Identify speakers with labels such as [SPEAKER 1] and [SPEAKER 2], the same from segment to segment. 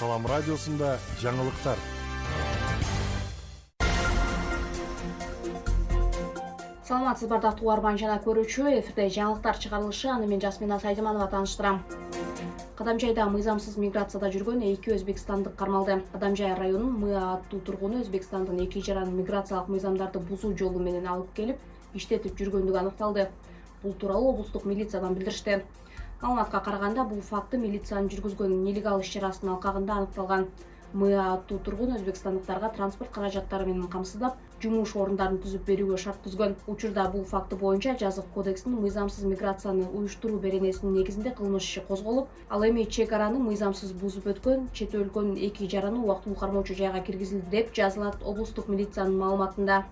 [SPEAKER 1] Салам радиосунда жаңылыктар.
[SPEAKER 2] Саламатсыз бардактуу угарман жана көрүүчү, эфирде жаңылыктар чыгарылышы, аны мен Жасмина Сайдыманова тааныштырам. Кадамжайда мыйзамсыз миграцияда жүргөн 2 өзбекстандык кармалды. Кадамжай районунун Мыа аттуу тургуну Өзбекстандын 2 жаран миграциялык мыйзамдарды бузуу жолу менен алып келип, иштетип жүргөндүгү аныкталды. Бул тууралуу облустук милициядан билдиришти. Маалыматка караганда, бул факты милициянын жүргүзгөн нелегал иш-чарасынын алкагында аныкталган. Мыа аттуу тургун өзбекстандыктарга транспорт каражаттары менен камсыздап, жумуш орундарын түзүп берүүгө шарт түзгөн. Учурда бул факты боюнча жазык кодекстин мыйзамсыз миграцияны уюштуруу беренесинин негизинде кылмыш иши козголуп, ал эми чек араны мыйзамсыз бузуп өткөн чет өлкөнүн 2 жараны убактылуу кармоочу жайга киргизилди деп жазылат облустук милициянын маалыматында.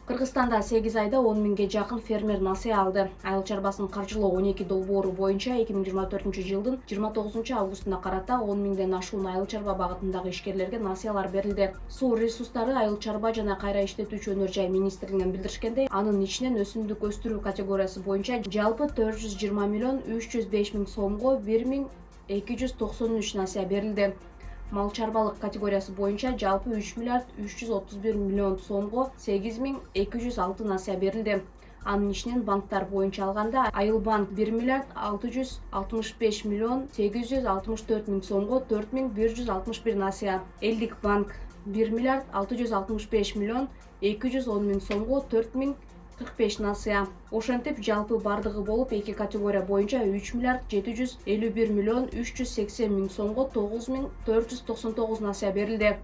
[SPEAKER 2] Кыргызстанда 8 айда 10 миңге жакын фермер насыя алды. Айыл чарбасын каржылоо 12 долбоору боюнча 2024-жылдын 29-августуна карата 10 миңден ашуун айыл чарба багытындагы ишкерлерге насыялар берилди. Суу ресурстары, айыл чарба жана кайра иштетүүчү өнөр жай министрлигинен билдиришкендей, анын ичинен өсүмдүк өстүрүү категориясы боюнча жалпы 420 миллион 305 миң сомго 1293 насыя берилди. Мал чарбалык категориясы боюнча жалпы 3 миллиард 331 миллион сомго 8206 насыя берилди. Анын ичинен банктар боюнча алганда Айыл банк 1 миллиард 665 миллион 864 миң сомго 4161 насыя. Элдик банк 1 миллиард 665 миллион 210 миң сомго 4045 насыя. Ошентип жалпы бардыгы болуп 2 категория боюнча 3 миллиард 751 миллион 380 миң сомго 9499 насыя берилди.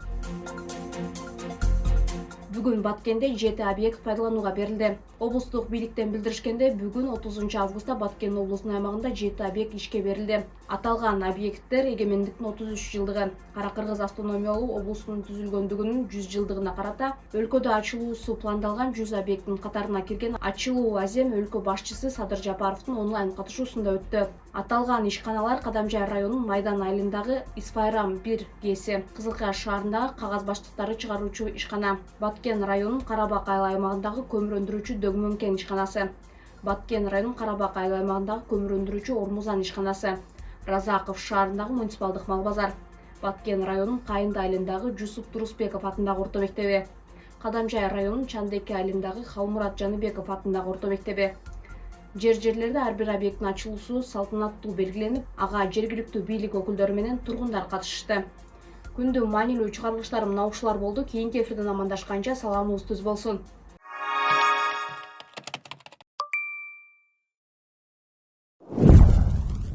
[SPEAKER 2] Бүгүн Баткенде 7 объект пайдаланууга берилди. Облустук бийликтен билдиришкенде, бүгүн 30 августта Баткен облусунун аймагында 7 объект ишке берилди. Аталган объекттер эгемендиктин 33 жылдыгы, Кара-Кыргыз автономиялуу облусунун түзүлгөндүгүнүн 100 жылдыгына карата өлкөдө ачылуусу пландалган 100 объекттин катарына кирген ачылуу азем өлкө башчысы Садыр Жапаровдун онлайн катышуусунда өттү. Аталган ишканалар Кадамжай районунун Майдан айылындагы Исфайрам 1 ГЭСи, Кызылкая шаарындагы кагаз баштыктары чыгаруучу ишкана, Баткен районунун Карабак айыл аймагындагы көмүр өндүрүүчү Дөгмөнкен ишканасы, Баткен районунун Карабак айыл аймагындагы көмүр өндүрүүчү Ормузан ишканасы, Разаков шаарындагы муниципалдык мал базар, Баткен районунун Кайынды айылындагы Жусуп Турусбеков атындагы орто мектеби, Кадамжай районунун Чандеке айылындагы Халмурат Жаныбеков атындагы орто мектеби. Жерлерде ар бир объекттин ачылуусу салтанаттуу белгиленип, ага жергиликтүү бийлик өкүлдөрү менен тургундар катышышты. Күндүн маанилүү чыгарылыштары мына ушулар болду. Кийинки эфирден амандашканча саламыбыз түз болсун.